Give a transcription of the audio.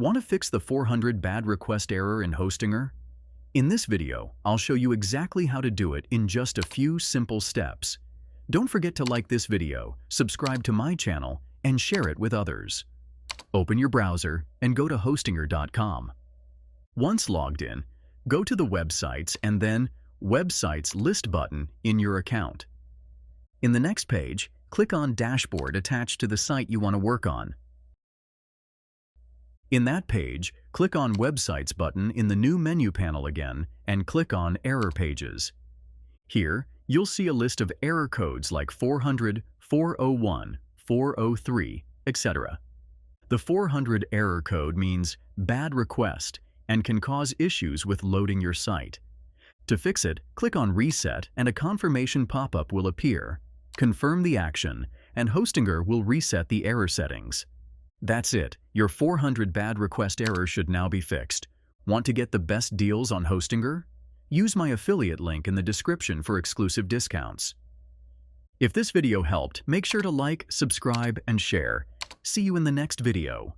Want to fix the 400 bad request error in Hostinger? In this video, I'll show you exactly how to do it in just a few simple steps. Don't forget to like this video, subscribe to my channel, and share it with others. Open your browser and go to hostinger.com. Once logged in, go to the Websites and then Websites list button in your account. In the next page, click on Dashboard attached to the site you want to work on. In that page, click on Websites button in the new menu panel again and click on Error Pages. Here, you'll see a list of error codes like 400, 401, 403, etc. The 400 error code means bad request and can cause issues with loading your site. To fix it, click on Reset and a confirmation pop-up will appear. Confirm the action, and Hostinger will reset the error settings. That's it. Your 400 bad request error should now be fixed. Want to get the best deals on Hostinger? Use my affiliate link in the description for exclusive discounts. If this video helped, make sure to like, subscribe, and share. See you in the next video.